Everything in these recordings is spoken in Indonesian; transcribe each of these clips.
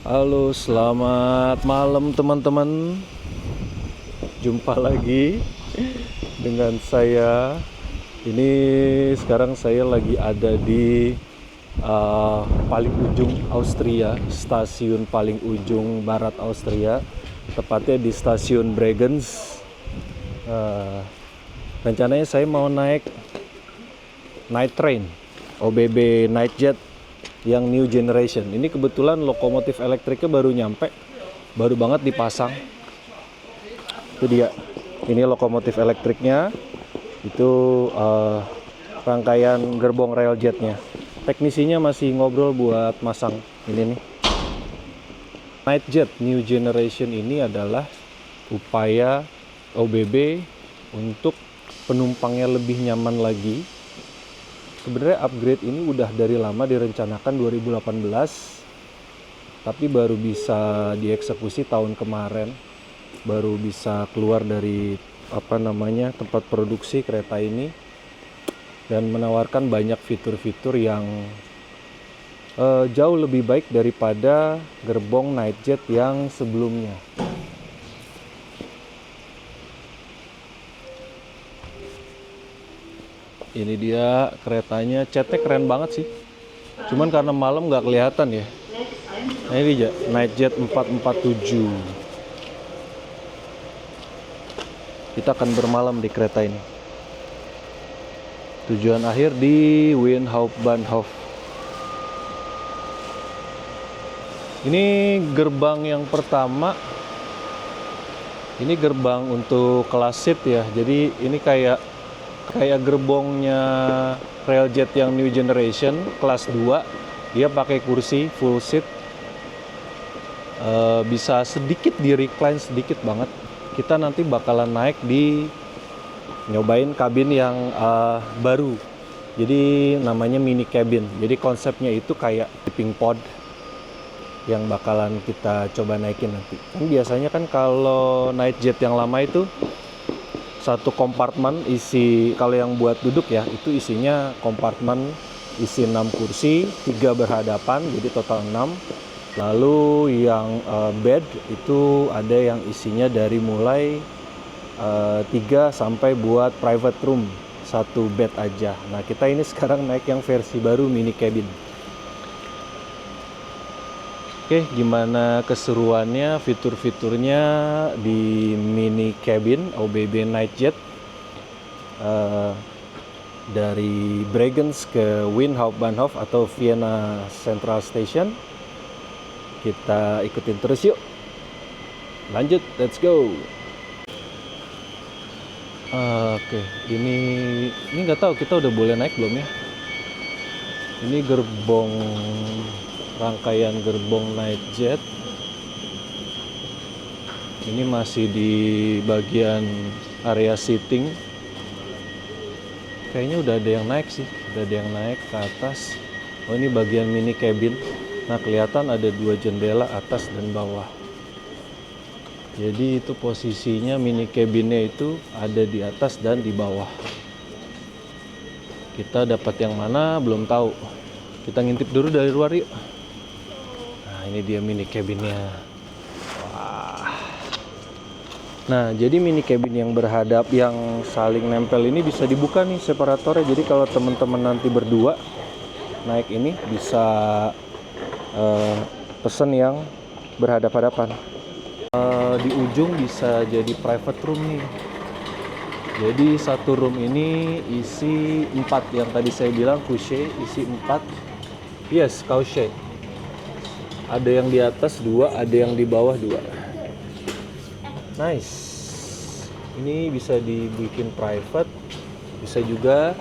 Halo, selamat malam teman-teman. Jumpa lagi dengan saya. Ini sekarang saya lagi ada di paling ujung Austria, stasiun paling ujung barat Austria, tepatnya di stasiun Bregenz. Rencananya saya mau naik night train, OBB Nightjet yang new generation. Ini kebetulan lokomotif elektriknya baru nyampe, baru banget dipasang. Itu dia. Ini lokomotif elektriknya. Itu rangkaian gerbong railjetnya. Teknisinya masih ngobrol buat masang ini nih. Nightjet new generation ini adalah upaya OBB untuk penumpangnya lebih nyaman lagi. Sebenarnya upgrade ini udah dari lama direncanakan 2018, tapi baru bisa dieksekusi tahun kemarin, baru bisa keluar dari tempat produksi kereta ini dan menawarkan banyak fitur-fitur yang jauh lebih baik daripada gerbong Nightjet yang sebelumnya. Ini dia keretanya, catnya keren banget sih. Cuman karena malam nggak kelihatan ya. Nah ini dia, Nightjet 447. Kita akan bermalam di kereta ini. Tujuan akhir di Wien Hauptbahnhof. Ini gerbang yang pertama. Ini gerbang untuk kelas seat ya. Jadi ini kayak gerbongnya railjet yang new generation kelas 2. Dia pakai kursi full seat, bisa sedikit di recline, sedikit banget. Kita nanti bakalan naik nyobain kabin yang baru, jadi namanya mini cabin. Jadi konsepnya itu kayak sleeping pod yang bakalan kita coba naikin nanti. Kan biasanya kan kalau Nightjet yang lama itu satu kompartemen isi, kalau yang buat duduk ya, itu isinya kompartemen isi 6 kursi, 3 berhadapan, jadi total 6. Lalu yang bed itu ada yang isinya dari mulai 3 sampai buat private room, 1 bed aja. Nah kita ini sekarang naik yang versi baru mini cabin. Oke, gimana keseruannya, fitur-fiturnya di mini cabin OBB Nightjet dari Bregenz ke Wien Hauptbahnhof atau Vienna Central Station. Kita ikutin terus yuk. Lanjut, let's go. Oke, ini nggak tahu kita udah boleh naik belum ya? Ini rangkaian gerbong Nightjet. Ini masih di bagian area seating. Kayaknya udah ada yang naik sih, udah ada yang naik ke atas. Oh ini bagian mini cabin. Nah kelihatan ada 2 jendela atas dan bawah. Jadi itu posisinya mini cabinnya itu ada di atas dan di bawah. Kita dapat yang mana belum tahu. Kita ngintip dulu dari luar yuk. Ini dia mini cabinnya. Wah. Nah, jadi mini cabin yang berhadap, yang saling nempel ini bisa dibuka nih separatornya. Jadi kalau teman-teman nanti berdua naik ini bisa pesen yang berhadap-hadapan. Di ujung bisa jadi private room nih. Jadi satu room ini isi 4, yang tadi saya bilang couche isi 4. Yes, couche. Ada yang di atas 2, ada yang di bawah 2. Nice. Ini bisa dibikin private, bisa juga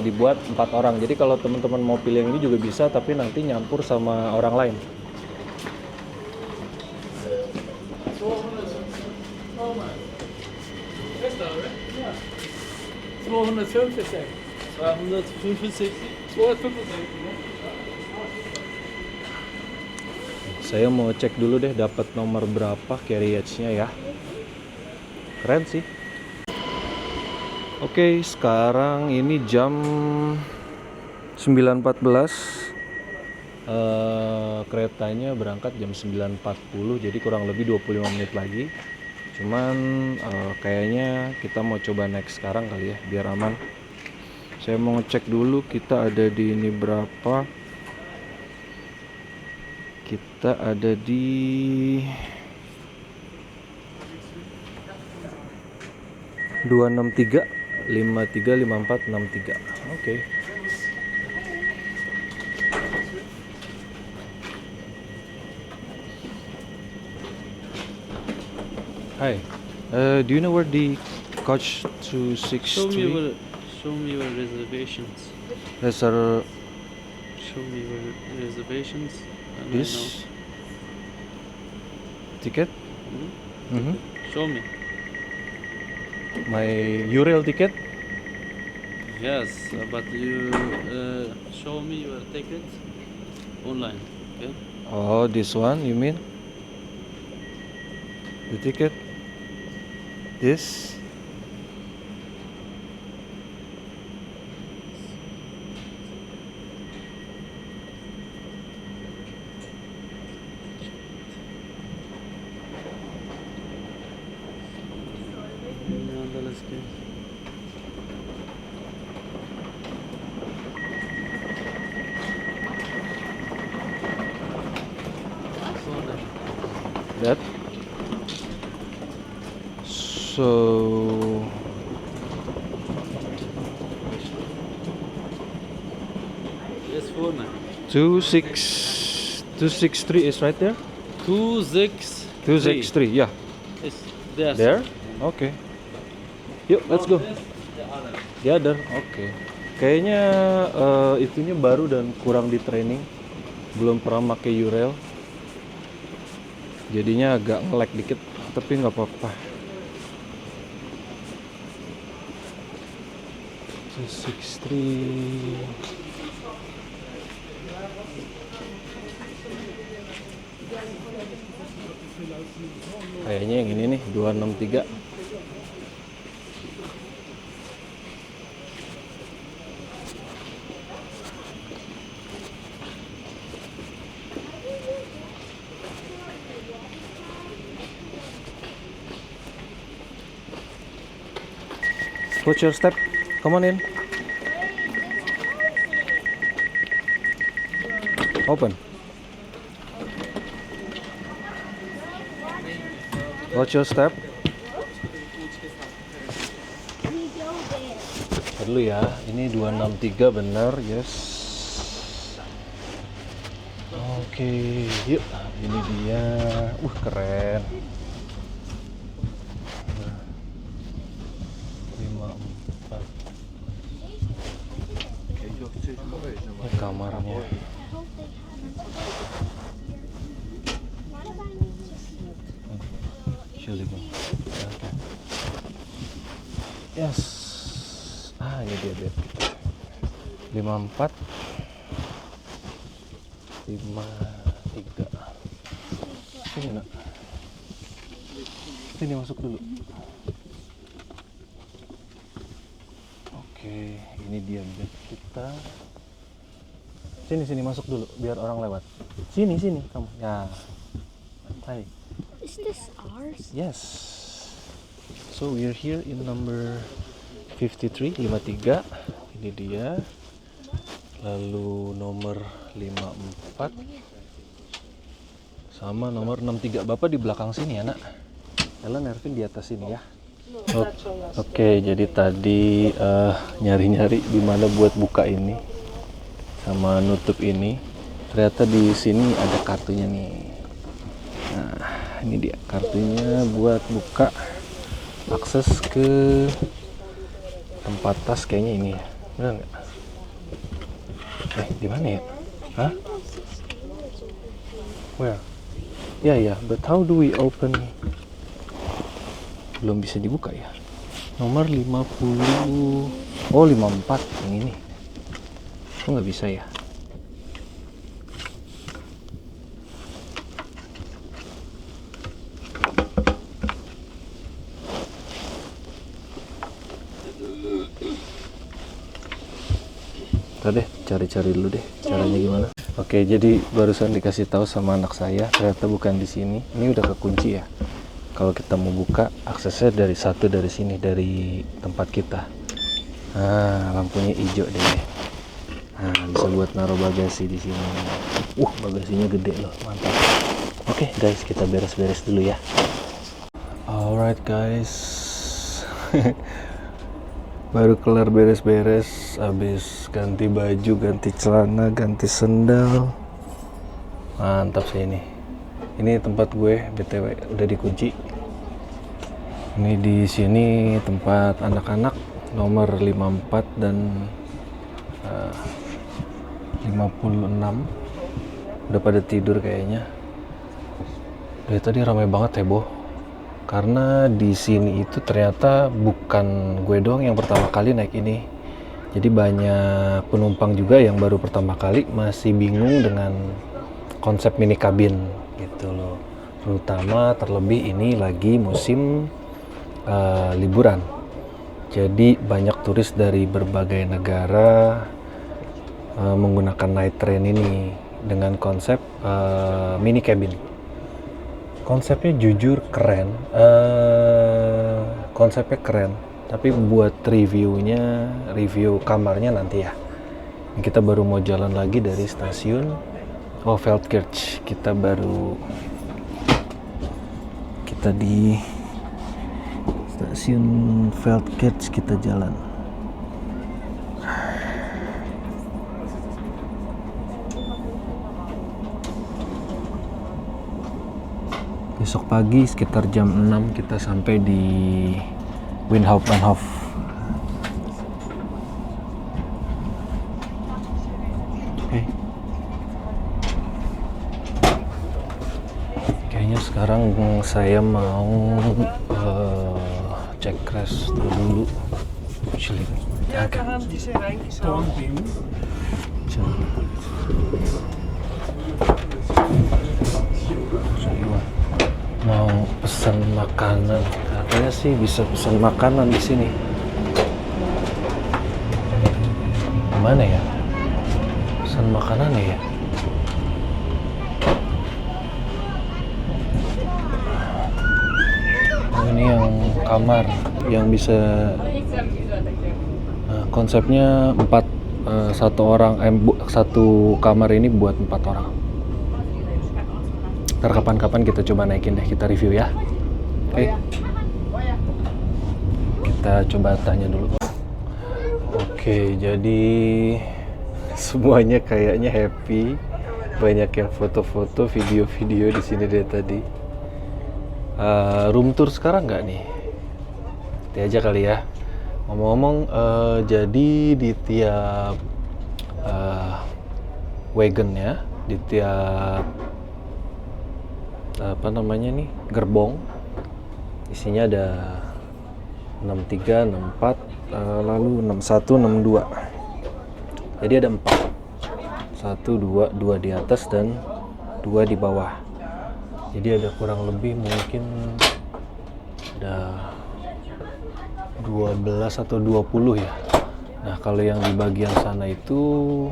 dibuat 4 orang. Jadi kalau teman-teman mau pilih yang ini juga bisa, tapi nanti nyampur sama orang lain. Saya mau cek dulu deh dapat nomor berapa carriage-nya ya. Keren sih. Oke, sekarang ini jam 9.14. Keretanya berangkat jam 9.40, jadi kurang lebih 25 menit lagi. Cuman kayaknya kita mau coba naik sekarang kali ya, biar aman. Saya mau ngecek dulu kita ada di ini berapa. Kita ada di 263 53 54 63. Oke. Hi. Do you know where the coach Show me 263? your reservations. Yes, sir. Show me your reservations. And This ticket? I know. Mhm. Show me. My Eurail ticket? Yes, but you show me your ticket online. Okay. Oh, this one you mean? The ticket? This? Let's go. That? So Yes, for me. 263 is right there? 263. 263, yeah. Yes, there. There? Okay. Yuk, let's go. This, the other. The other, oke. Kayaknya itunya baru dan kurang di training. Belum pernah pakai Eurail. Jadinya agak nge-lag dikit, tapi nggak apa-apa. 263. Kayaknya yang ini nih 263. Watch your step. Come on in. Open. Watch your step. Dulu ya, ini 263 bener, yes. Oke, yuk. Ini dia. Keren. 54. Ini kamarnya. Oke. Yes. Ini dia bed. 54 53. Sini nak. Sini masuk dulu. Oke, ini dia bed kita. Sini masuk dulu biar orang lewat. Sini kamu. Ya. Hai. Is this ours? Yes. So we're here in number 53. Ini dia. Lalu nomor 54 sama nomor 63. Bapak di belakang sini ya, Nak. Ellen, Ervin di atas sini ya. Oke, jadi tadi nyari-nyari di mana buat buka ini sama nutup ini. Ternyata di sini ada kartunya nih. Nah, ini dia kartunya buat buka akses ke tempat tas, kayaknya ini ya. Benar nggak? Di mana ya? Hah? Where? Ya, but how do we open? Belum bisa dibuka ya. Nomor 50. Oh, 54 yang ini. Kok nggak bisa ya? Ntar deh, cari-cari dulu deh caranya gimana. Oke, jadi barusan dikasih tahu sama anak saya, ternyata bukan di sini. Ini udah kekunci ya. Kalau kita mau buka, aksesnya dari sini, dari tempat kita. Nah, lampunya hijau deh. Nah, bisa buat naruh bagasi di sini. Bagasinya gede loh, mantap. Oke, guys, kita beres-beres dulu ya. Alright, guys. Baru kelar beres-beres, habis ganti baju, ganti celana, ganti sendal. Mantap sih ini. Ini tempat gue, BTW udah dikunci. Ini di sini tempat anak-anak nomor 54 dan 56. Udah pada tidur kayaknya. Dari tadi ramai banget heboh. Karena di sini itu ternyata bukan gue doang yang pertama kali naik ini. Jadi banyak penumpang juga yang baru pertama kali masih bingung dengan konsep mini kabin gitu loh. Terutama terlebih ini lagi musim liburan. Jadi banyak turis dari berbagai negara menggunakan night train ini dengan konsep mini cabin. Konsepnya jujur keren, tapi buat review kamarnya nanti ya. Kita baru mau jalan lagi dari stasiun Veldkirch. Kita di stasiun Veldkirch, kita jalan. Besok pagi sekitar jam 6 kita sampai di Windhoek-Bahnhof. Oke. Kayaknya sekarang saya mau cek crash dulu. Chilling. Mau pesan makanan, katanya sih bisa pesan makanan di sini. Gimana ya? Pesan makanan ya? Ini yang kamar yang bisa konsepnya satu kamar ini buat 4 orang. Ntar kapan-kapan kita coba naikin deh, kita review ya. Oke. Kita coba tanya dulu. Oke, jadi semuanya kayaknya happy. Banyak yang foto-foto, video-video di sini dari tadi. Room tour sekarang nggak nih? Nanti aja kali ya. Ngomong-ngomong, jadi di tiap wagon ya, di tiap gerbong isinya ada 63, 64, lalu 61, 62. Jadi ada 4. 1, 2 di atas dan 2 di bawah. Jadi ada kurang lebih mungkin ada 12 atau 20 ya. Nah, kalau yang di bagian sana itu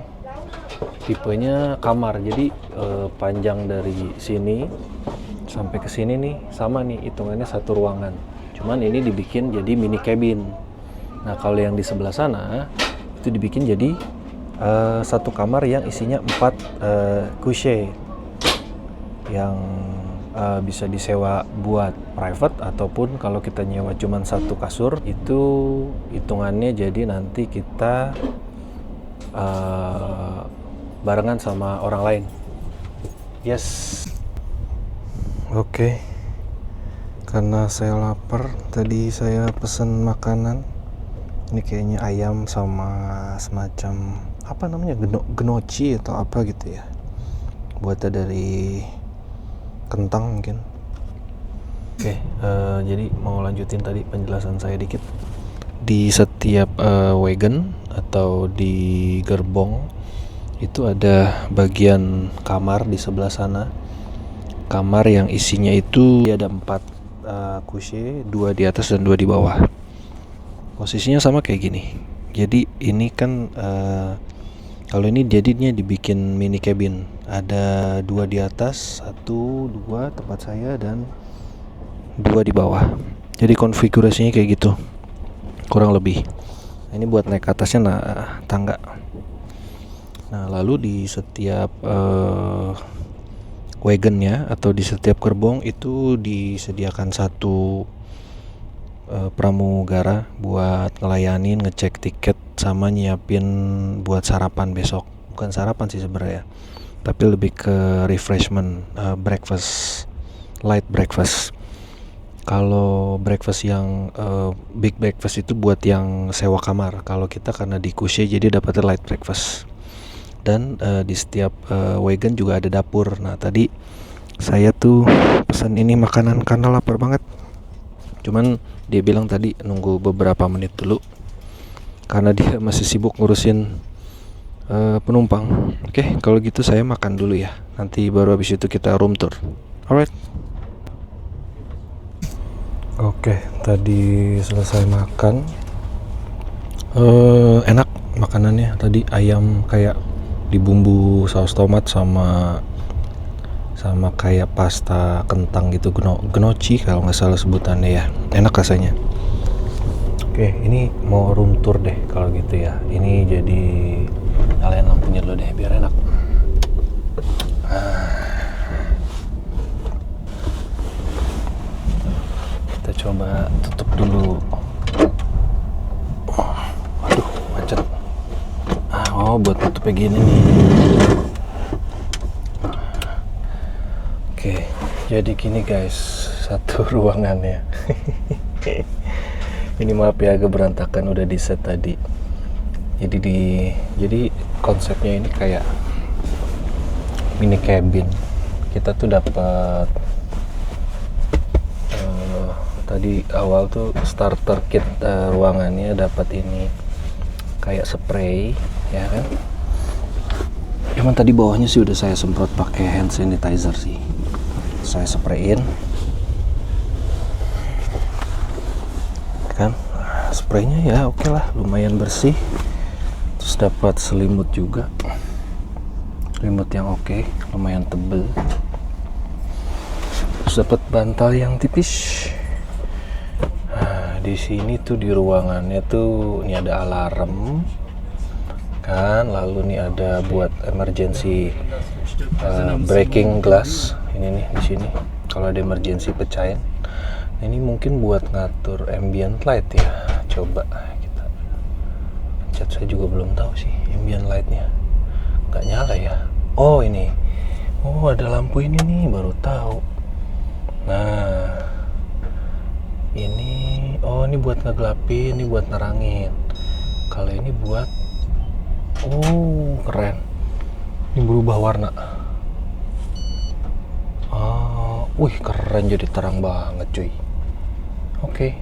tipenya kamar. Jadi panjang dari sini sampai ke sini nih sama nih, hitungannya satu ruangan. Cuman ini dibikin jadi mini cabin. Nah, kalau yang di sebelah sana itu dibikin jadi satu kamar yang isinya 4 couche yang bisa disewa buat private, ataupun kalau kita nyewa cuman satu kasur itu hitungannya jadi nanti kita barengan sama orang lain. Yes. Oke. Karena saya lapar, tadi saya pesan makanan. Ini kayaknya ayam sama semacam apa namanya, gnocchi atau apa gitu ya. Buatnya dari kentang mungkin. Oke, jadi mau lanjutin tadi penjelasan saya dikit. Di setiap wagon atau di gerbong itu ada bagian kamar di sebelah sana. Kamar yang isinya itu ada 4 couche, 2 di atas dan 2 di bawah. Posisinya sama kayak gini. Jadi ini kan Kalau ini jadinya dibikin mini cabin. Ada 2 di atas, 1, 2 tempat saya dan 2 di bawah. Jadi konfigurasinya kayak gitu, kurang lebih. Ini buat naik atasnya tangga. Nah, lalu di setiap wagonnya atau di setiap gerbong itu disediakan satu pramugara buat ngelayanin, ngecek tiket sama nyiapin buat sarapan besok. Bukan sarapan sih sebenarnya, tapi lebih ke refreshment, breakfast, light breakfast. Kalau breakfast yang big breakfast itu buat yang sewa kamar. Kalau kita karena di Kushe jadi dapatnya light breakfast. Dan di setiap wagon juga ada dapur. Nah, tadi saya tuh pesan ini makanan karena lapar banget. Cuman dia bilang tadi nunggu beberapa menit dulu karena dia masih sibuk ngurusin penumpang. Oke, kalau gitu saya makan dulu ya. Nanti baru habis itu kita room tour. Alright. Oke, tadi selesai makan. Enak makanannya. Tadi ayam kayak dibumbu saus tomat sama kayak pasta kentang gitu, gnocchi kalau nggak salah sebutannya ya. Enak rasanya. Oke, ini mau room tour deh kalau gitu ya. Ini jadi nyalain lampunya dulu deh biar enak. Kita coba tutup dulu. Waduh, macet. Buat tutupnya gini nih. Oke, jadi gini guys, satu ruangannya. Ini maaf ya agak berantakan, udah di set tadi. Jadi konsepnya ini kayak mini cabin. Kita tuh dapat tadi awal tuh starter kit ruangannya dapat ini kayak spray ya kan. Cuman tadi bawahnya sih udah saya semprot pakai hand sanitizer sih. Saya sprayin kan, spraynya ya oke lah, lumayan bersih. Terus dapat selimut juga, selimut yang oke, lumayan tebel. Terus dapat bantal yang tipis. Di sini tuh di ruangannya tuh ini ada alarm kan, lalu nih ada buat emergency breaking glass. Ini nih di sini kalau ada emergency pecahin. Ini mungkin buat ngatur ambient light ya. Coba kita pencet, saya juga belum tahu sih ambient lightnya nggak nyala ya. Oh ini, ada lampu ini nih, baru tahu. Nah ini buat ngegelapin, ini buat nerangin. Kalau ini buat keren, ini berubah warna. Wih keren, jadi terang banget cuy. Oke,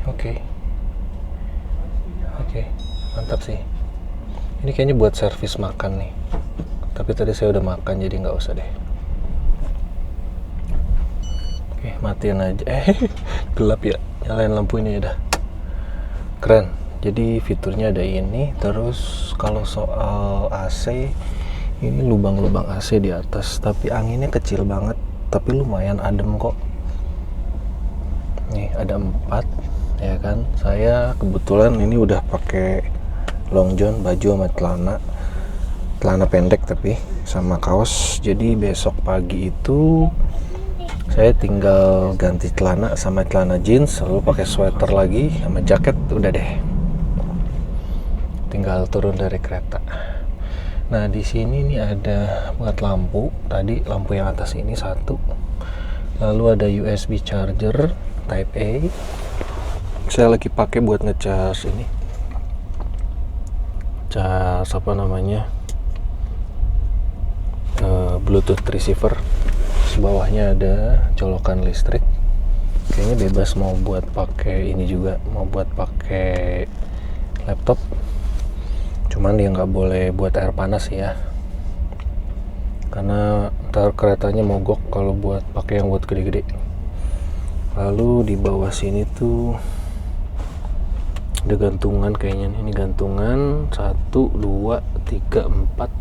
mantap sih. Ini kayaknya buat servis makan nih, tapi tadi saya udah makan jadi nggak usah deh. Oke, matiin aja. Gelap ya, nyalain lampu ini udah. Keren. Jadi fiturnya ada ini. Terus kalau soal AC, ini lubang-lubang AC di atas, tapi anginnya kecil banget, tapi lumayan adem kok. Nih ada 4 ya kan. Saya kebetulan ini udah pakai long john, baju sama celana pendek tapi sama kaos. Jadi besok pagi itu saya tinggal ganti celana sama celana jeans, lalu pakai sweater lagi sama jaket, udah deh. Tinggal turun dari kereta. Nah di sini nih ada buat lampu. Tadi lampu yang atas ini satu. Lalu ada USB charger Type A. Saya lagi pakai buat ngecas ini. Cas apa namanya? Bluetooth receiver. Terus bawahnya ada colokan listrik. Kayaknya bebas mau buat pakai ini juga, mau buat pakai laptop. Cuman dia nggak boleh buat air panas ya, karena ntar keretanya mogok kalau buat pakai yang buat gede-gede. Lalu di bawah sini tuh ada gantungan kayaknya nih. Ini gantungan 1, 2, 3, 4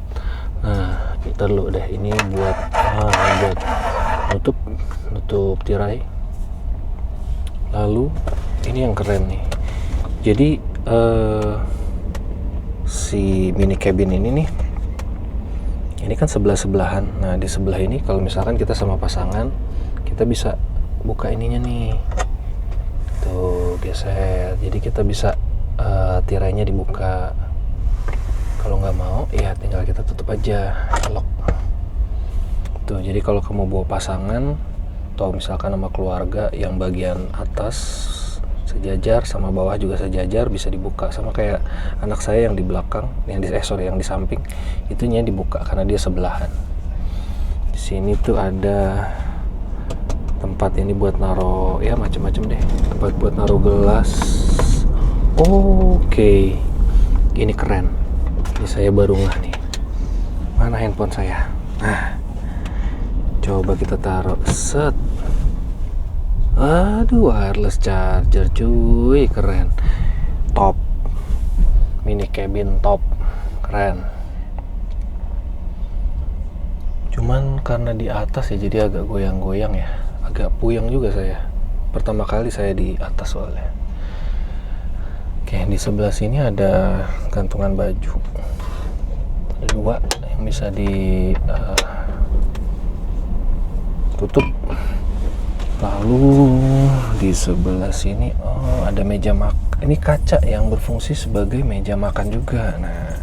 Nah, kita dulu deh, ini buat nutup tirai. Lalu ini yang keren nih. Jadi si mini cabin ini nih, ini kan sebelah-sebelahan. Nah, di sebelah ini kalau misalkan kita sama pasangan, kita bisa buka ininya nih. Tuh, geser. Jadi kita bisa tirainya dibuka. Kalau nggak mau, ya tinggal kita tutup aja, lock. Tuh, jadi kalau kamu bawa pasangan atau misalkan sama keluarga, yang bagian atas sejajar sama bawah juga sejajar bisa dibuka, sama kayak anak saya yang di belakang, yang di samping, itunya dibuka karena dia sebelahan. Di sini tuh ada tempat ini buat naro ya macam-macam deh, tempat buat naro gelas. Oke. Ini keren. Ini saya baru ngeh nih. Mana handphone saya? Nah, coba kita taruh. Set. Aduh, wireless charger cuy, keren. Top. Mini cabin top. Keren. Cuman karena di atas ya jadi agak goyang-goyang ya. Agak puyeng juga saya. Pertama kali saya di atas soalnya. Oke, di sebelah sini ada gantungan baju. Ada 2 yang bisa tutup. Lalu di sebelah sini ada meja makan. Ini kaca yang berfungsi sebagai meja makan juga. Nah,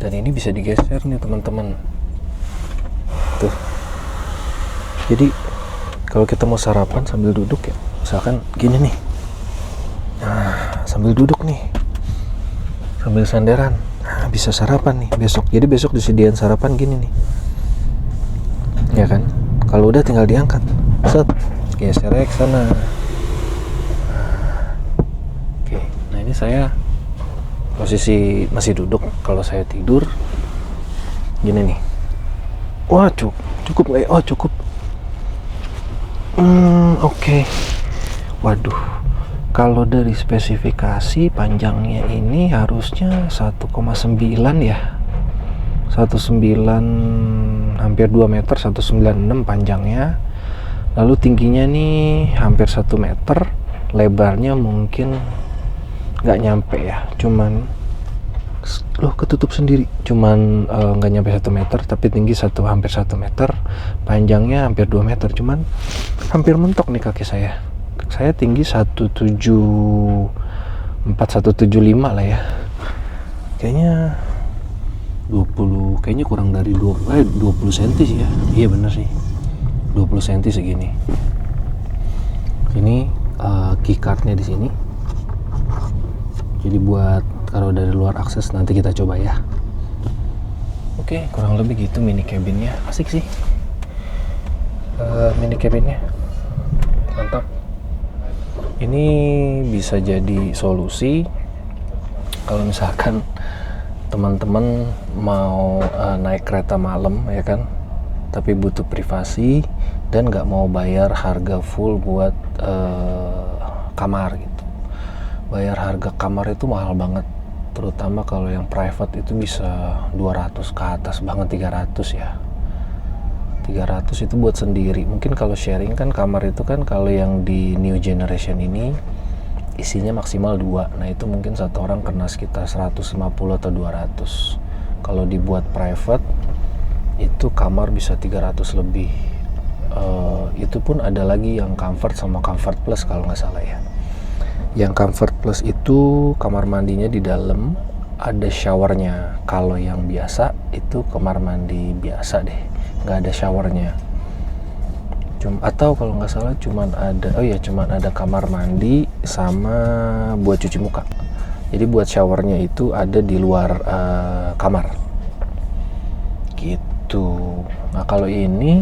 dan ini bisa digeser nih teman-teman. Tuh. Jadi kalau kita mau sarapan sambil duduk ya, misalkan gini nih. Nah, sambil duduk nih, sambil sandaran, nah, bisa sarapan nih besok. Jadi besok disediain sarapan gini nih, ya kan? Kalau udah tinggal diangkat, set, geser ke sana. Oke, nah ini saya posisi masih duduk. Kalau saya tidur, gini nih. Wah, cukup nggak ya? Oh, cukup. Oke. Waduh. Kalau dari spesifikasi panjangnya ini harusnya 1,9 ya. 1,9 hampir 2 meter, 1,96 panjangnya. Lalu tingginya nih hampir 1 meter, lebarnya mungkin nggak nyampe ya. Cuman ketutup sendiri. Cuman nggak nyampe 1 meter, tapi tinggi hampir 1 meter, panjangnya hampir 2 meter. Cuman hampir mentok nih kaki saya. Saya tinggi 174, 175 lah ya. Kayaknya 20, kayaknya kurang dari 20 cm sih ya. Iya bener sih, 20 cm segini. Ini keycardnya di sini. Jadi buat kalau dari luar akses nanti kita coba ya. Oke, kurang lebih gitu mini cabinnya. Asik sih. Mini cabinnya mantap. Ini bisa jadi solusi kalau misalkan teman-teman mau naik kereta malam ya kan, tapi butuh privasi dan nggak mau bayar harga full buat kamar gitu. Bayar harga kamar itu mahal banget, terutama kalau yang private itu bisa 200 ke atas, bahkan 300 ya. 300 itu buat sendiri. Mungkin kalau sharing kan kamar itu kan kalau yang di new generation ini isinya maksimal 2. Nah itu mungkin satu orang kena sekitar 150 atau 200. Kalau dibuat private itu kamar bisa 300 lebih. Itu pun ada lagi yang comfort sama comfort plus kalau nggak salah ya. Yang comfort plus itu kamar mandinya di dalam, ada showernya. Kalau yang biasa itu kamar mandi biasa deh, nggak ada showernya. Atau kalau nggak salah cuman ada kamar mandi sama buat cuci muka. Jadi buat showernya itu ada di luar kamar gitu. Nah kalau ini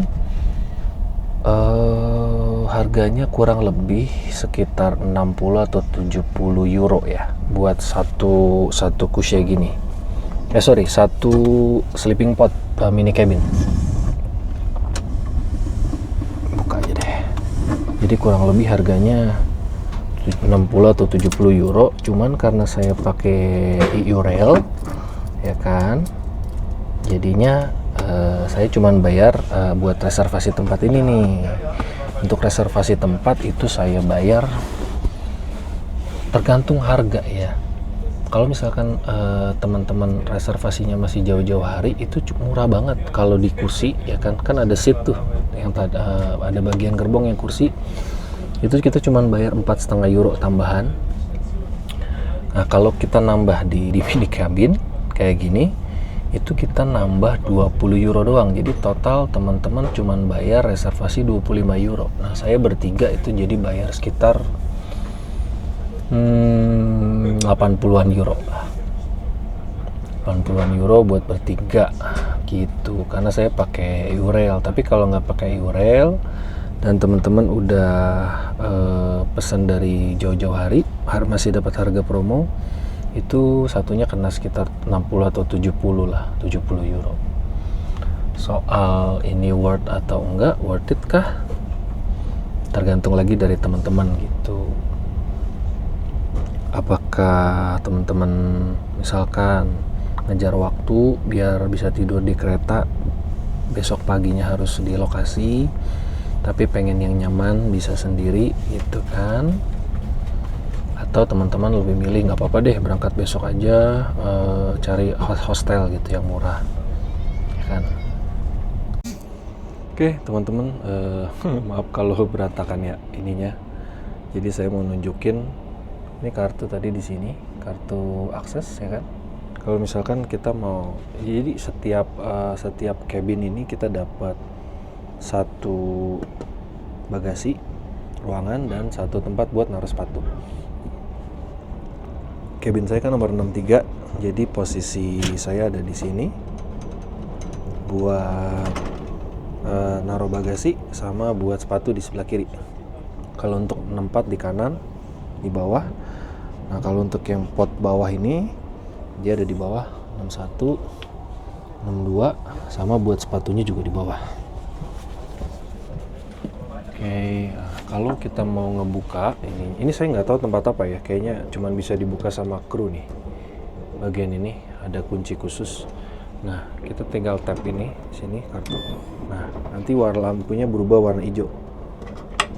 harganya kurang lebih sekitar 60 atau 70 euro ya buat satu kusya gini. Satu sleeping pod mini cabin. Buka aja deh. Jadi kurang lebih harganya 60 atau 70 euro. Cuman karena saya pakai EU Rail ya kan, jadinya saya cuman bayar buat reservasi tempat ini nih. Untuk reservasi tempat itu saya bayar tergantung harga ya. Kalau misalkan teman-teman reservasinya masih jauh-jauh hari, itu murah banget. Kalau di kursi ya kan ada seat tuh yang ada bagian gerbong yang kursi, itu kita cuma bayar 4,5 euro tambahan. Nah kalau kita nambah di mini cabin kayak gini, itu kita nambah 20 euro doang. Jadi total teman-teman cuma bayar reservasi 25 euro. Nah saya bertiga itu jadi bayar sekitar 80-an euro lah, 80-an euro buat bertiga gitu, karena saya pakai Eurail. Tapi kalau nggak pakai Eurail dan teman-teman udah pesan dari jauh-jauh hari, masih dapat harga promo, itu satunya kena sekitar 60 atau 70 lah, 70 euro. Soal ini worth atau enggak, worth it kah, tergantung lagi dari teman-teman gitu. Apakah teman-teman misalkan ngejar waktu biar bisa tidur di kereta, besok paginya harus di lokasi, tapi pengen yang nyaman bisa sendiri gitu kan, atau teman-teman lebih milih nggak apa-apa deh berangkat besok aja, cari hostel gitu yang murah ya kan. Oke teman-teman, maaf kalau berantakan ya ininya. Jadi saya mau nunjukin ini kartu tadi di sini, kartu akses ya kan. Kalau misalkan kita mau, jadi setiap cabin ini kita dapat satu bagasi ruangan dan satu tempat buat naruh sepatu. Cabin saya kan nomor 63, jadi posisi saya ada di sini buat naruh bagasi sama buat sepatu di sebelah kiri. Kalau untuk tempat di kanan, di bawah. Nah kalau untuk yang pot bawah ini dia ada di bawah 61, 62, sama buat sepatunya juga di bawah. Oke, kalau kita mau ngebuka ini saya nggak tahu tempat apa ya, kayaknya cuman bisa dibuka sama kru nih. Bagian ini ada kunci khusus. Nah kita tinggal tap ini sini kartu. Nah nanti warna lampunya berubah warna hijau.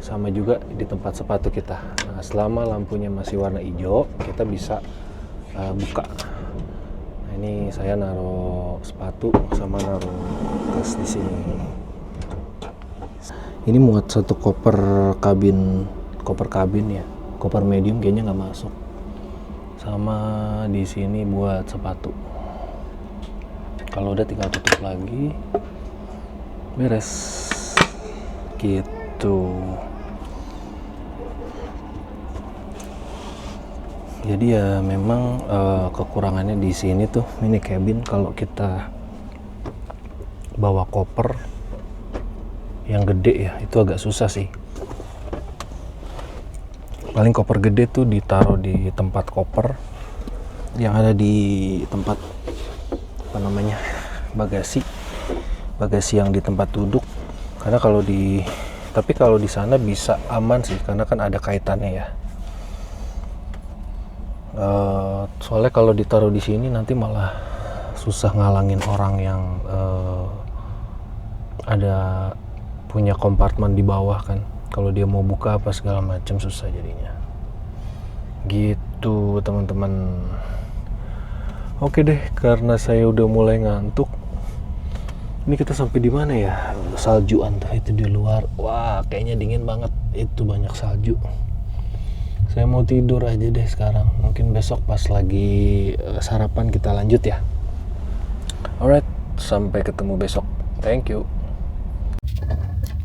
Sama juga di tempat sepatu kita. Nah, selama lampunya masih warna hijau, kita bisa buka. Nah, ini saya naruh sepatu sama naruh tas di sini. Ini muat satu koper kabin ya, koper medium kayaknya nggak masuk. Sama di sini buat sepatu. Kalau udah tinggal tutup lagi, beres. Gitu. Jadi ya memang kekurangannya di sini tuh mini cabin, kalau kita bawa koper yang gede ya itu agak susah sih. Paling koper gede tuh ditaruh di tempat koper yang ada di tempat apa namanya bagasi yang di tempat duduk. Karena tapi kalau di sana bisa aman sih karena kan ada kaitannya ya. Soalnya kalau ditaruh di sini nanti malah susah ngalangin orang yang ada punya kompartemen di bawah kan. Kalau dia mau buka apa segala macam susah jadinya. Gitu teman-teman. Oke deh, karena saya udah mulai ngantuk. Ini kita sampai di mana ya? Saljuan tuh itu di luar. Wah, kayaknya dingin banget. Itu banyak salju. Saya mau tidur aja deh sekarang. Mungkin besok pas lagi sarapan kita lanjut ya. Alright, sampai ketemu besok. Thank you.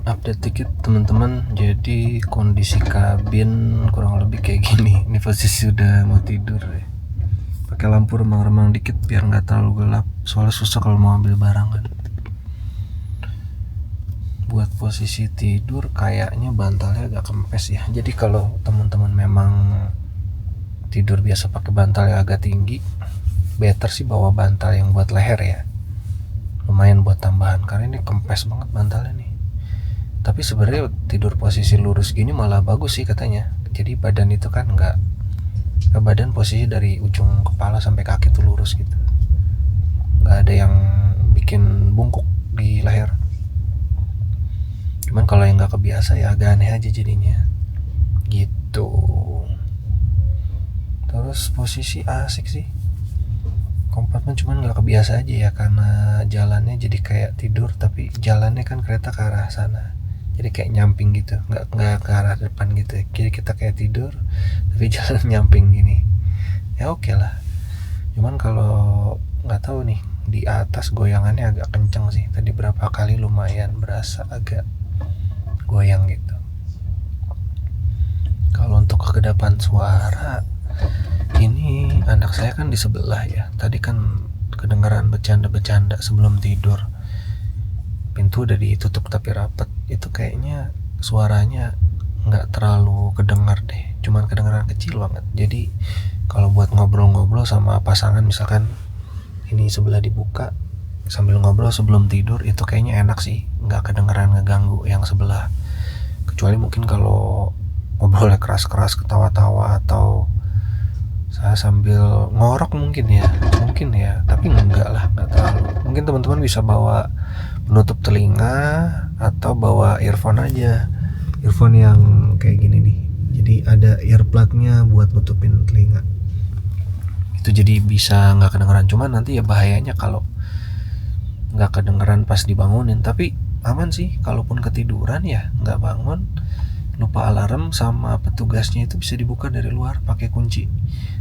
Update dikit teman-teman. Jadi kondisi kabin kurang lebih kayak gini. Ini posisi udah mau tidur ya. Pakai lampu remang-remang dikit biar nggak terlalu gelap. Soalnya susah kalau mau ambil barang kan. Buat posisi tidur kayaknya bantalnya agak kempes ya. Jadi kalau teman-teman memang tidur biasa pakai bantal yang agak tinggi, better sih bawa bantal yang buat leher ya. Lumayan buat tambahan karena ini kempes banget bantalnya nih. Tapi sebenarnya tidur posisi lurus gini malah bagus sih katanya. Jadi badan itu kan badan posisi dari ujung kepala sampai kaki tuh lurus gitu. Nggak ada yang bikin bikin bungkuk di leher. Cuman kalau yang nggak kebiasa ya agak aneh aja jadinya gitu. Terus posisi asik sih kompartemen, cuman nggak kebiasa aja ya karena jalannya jadi kayak tidur, tapi jalannya kan kereta ke arah sana, jadi kayak nyamping gitu, nggak ke arah depan gitu. Jadi kita kayak tidur tapi jalan nyamping gini. Ya oke lah. Cuman kalau nggak tahu nih, di atas goyangannya agak kenceng sih. Tadi berapa kali lumayan berasa agak goyang gitu. Kalau untuk kekedapan suara, ini anak saya kan di sebelah ya. Tadi kan kedengaran bercanda-bercanda sebelum tidur. Pintu udah ditutup tapi rapat. Itu kayaknya suaranya nggak terlalu kedengar deh. Cuman kedengaran kecil banget. Jadi kalau buat ngobrol-ngobrol sama pasangan, misalkan ini sebelah dibuka sambil ngobrol sebelum tidur, itu kayaknya enak sih. Nggak kedengaran ngeganggu yang sebelah. Kecuali mungkin kalau ngobrolnya keras-keras, ketawa-tawa, atau saya sambil ngorok mungkin ya, tapi enggak lah, enggak terlalu. Mungkin teman-teman bisa bawa penutup telinga atau bawa earphone aja, earphone yang kayak gini nih, jadi ada earplugnya buat nutupin telinga, itu jadi bisa nggak kedengeran. Cuman nanti ya bahayanya kalau nggak kedengeran pas dibangunin. Tapi aman sih, kalaupun ketiduran ya nggak bangun, lupa alarm sama petugasnya itu bisa dibuka dari luar pakai kunci.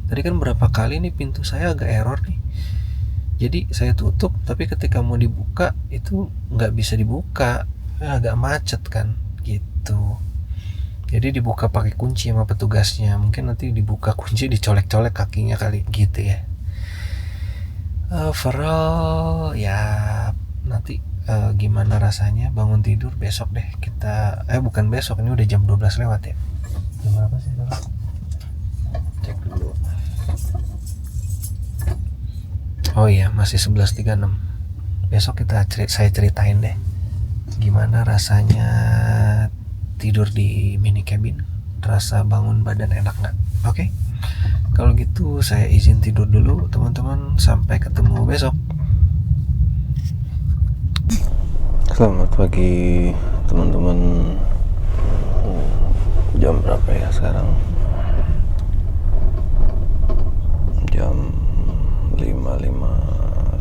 Tadi kan berapa kali nih pintu saya agak error nih, jadi saya tutup tapi ketika mau dibuka itu nggak bisa dibuka, agak macet kan gitu. Jadi dibuka pakai kunci sama petugasnya. Mungkin nanti dibuka kunci dicolek-colek kakinya kali gitu ya. Overall ya nanti gimana rasanya bangun tidur besok deh kita, bukan besok, ini udah jam 12 lewat ya. Jam berapa sih sekarang? Cek dulu. Oh iya, masih 11.36. Besok saya ceritain deh gimana rasanya tidur di mini cabin, rasa bangun badan enak nggak? Oke. Kalau gitu saya izin tidur dulu teman-teman, sampai ketemu besok. Selamat pagi teman-teman. Jam berapa ya sekarang? Jam 5.51.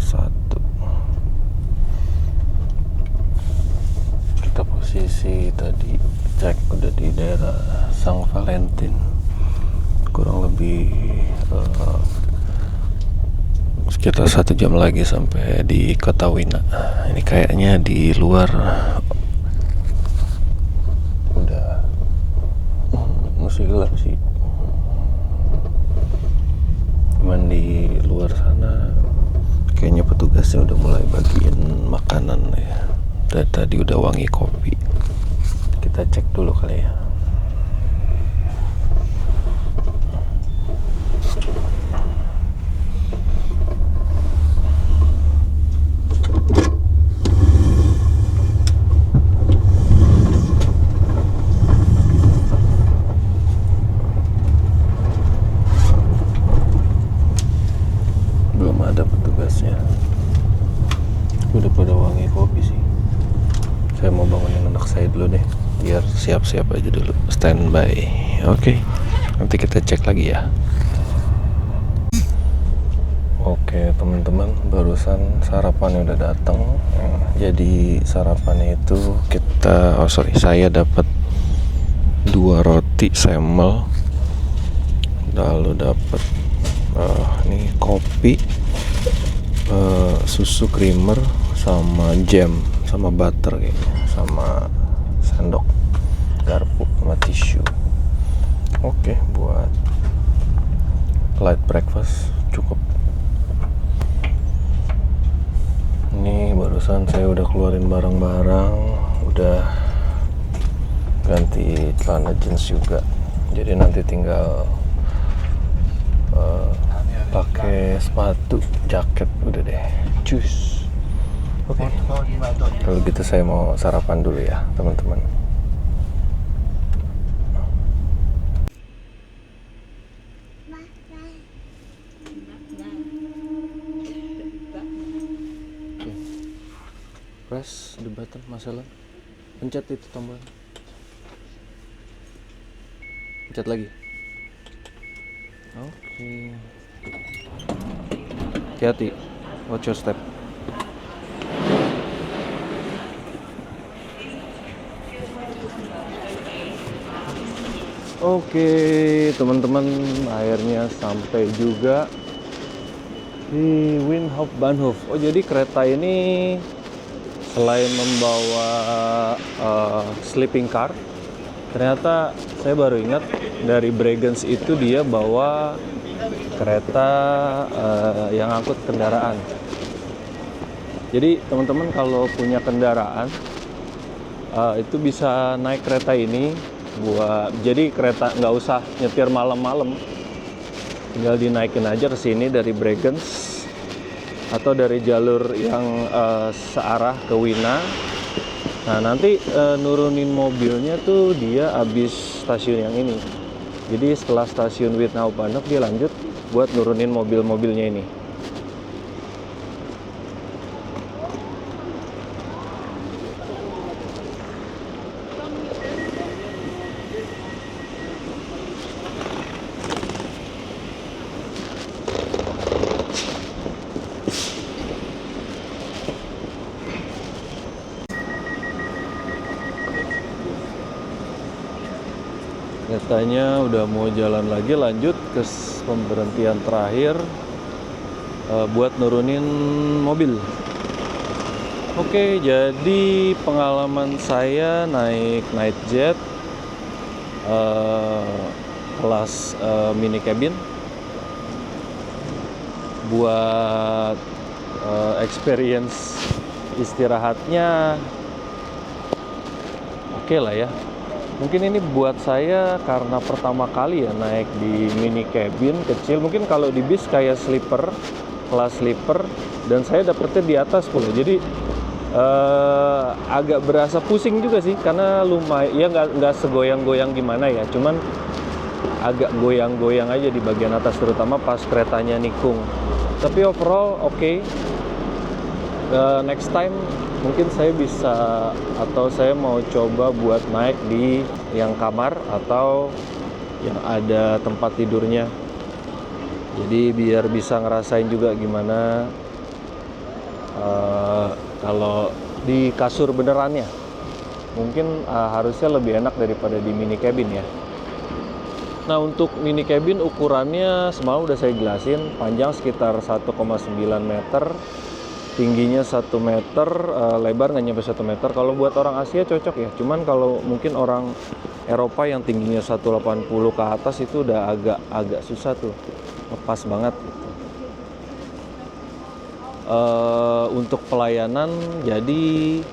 Kita posisi tadi cek udah di daerah Sang Valentin, kurang lebih sekitar 1 jam lagi sampai di Kota Wina. Ini kayaknya di luar udah masih gelap sih, cuman di luar sana kayaknya petugasnya udah mulai bagiin makanan ya. Dan tadi udah wangi kopi. Kita cek dulu kali ya. Belum ada petugasnya. Udah pada wangi kopi sih. Saya mau bangunin anak saya dulu deh, biar siap-siap aja dulu, standby. Oke. Nanti kita cek lagi ya. Oke teman-teman, barusan sarapannya udah datang. Jadi sarapannya itu saya dapat 2 roti semmel, lalu dapat ini kopi, susu creamer, sama jam, sama butter kayaknya, sama sendok, garpu, sama tisu. Oke, buat light breakfast cukup. Ini barusan saya udah keluarin barang-barang, udah ganti celana jeans juga, jadi nanti tinggal pakai sepatu, jaket, udah deh, cus. Oke. Kalau gitu saya mau sarapan dulu ya teman-teman. kelihatan masalah. Pencet itu tombol. Pencet lagi. Oke. Hati-hati. Watch your step. Oke, teman-teman, akhirnya sampai juga di Windhoek-Bahnhof. Oh, jadi kereta ini selain membawa sleeping car, ternyata saya baru ingat dari Bregenz itu dia bawa kereta yang angkut kendaraan. Jadi teman-teman kalau punya kendaraan itu bisa naik kereta ini. Jadi kereta nggak usah nyetir malam-malam, tinggal dinaikin aja ke sini dari Bregenz atau dari jalur yang searah ke Wina. Nah nanti nurunin mobilnya tuh dia habis stasiun yang ini. Jadi setelah stasiun Windhoek-Bahnhof dia lanjut buat nurunin mobil-mobilnya ini. Keretanya udah mau jalan lagi, lanjut ke pemberhentian terakhir buat nurunin mobil. Oke, jadi pengalaman saya naik Nightjet kelas mini cabin buat experience istirahatnya oke lah ya. Mungkin ini buat saya karena pertama kali ya naik di mini cabin kecil. Mungkin kalau di bis kayak sleeper, kelas sleeper, dan saya dapetnya di atas pula. Jadi agak berasa pusing juga sih, karena lumayan ya nggak segoyang-goyang gimana ya. Cuman agak goyang-goyang aja di bagian atas, terutama pas keretanya nikung. Tapi overall oke. Next time mungkin saya bisa, atau saya mau coba buat naik di yang kamar atau yang ada tempat tidurnya. Jadi biar bisa ngerasain juga gimana kalau di kasur benerannya. Mungkin harusnya lebih enak daripada di mini cabin ya. Nah untuk mini cabin ukurannya semalam udah saya jelasin, panjang sekitar 1,9 meter, tingginya 1 meter, lebar nggak nyampe 1 meter. Kalau buat orang Asia cocok ya, cuman kalau mungkin orang Eropa yang tingginya 180 ke atas itu udah agak susah tuh, lepas banget gitu. Untuk pelayanan, jadi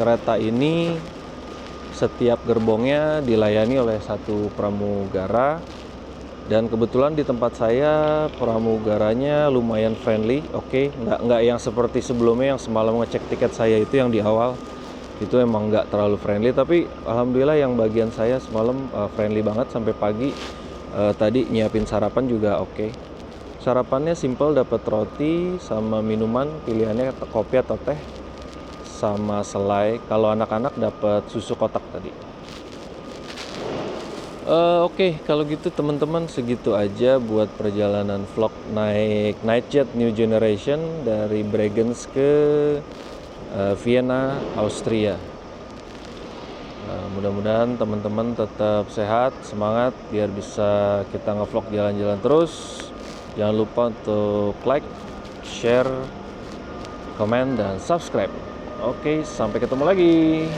kereta ini setiap gerbongnya dilayani oleh satu pramugara. Dan kebetulan di tempat saya pramugaranya lumayan friendly, oke. Nggak yang seperti sebelumnya yang semalam ngecek tiket saya itu yang di awal. Itu emang nggak terlalu friendly, tapi alhamdulillah yang bagian saya semalam friendly banget sampai pagi. Tadi nyiapin sarapan juga oke. Sarapannya simple, dapat roti sama minuman, pilihannya kopi atau teh, sama selai. Kalau anak-anak dapat susu kotak tadi. Oke, kalau gitu teman-teman segitu aja buat perjalanan vlog naik Nightjet New Generation dari Bregenz ke Vienna, Austria. Mudah-mudahan teman-teman tetap sehat, semangat biar bisa kita ngevlog jalan-jalan terus. Jangan lupa untuk like, share, komen, dan subscribe. Oke, sampai ketemu lagi.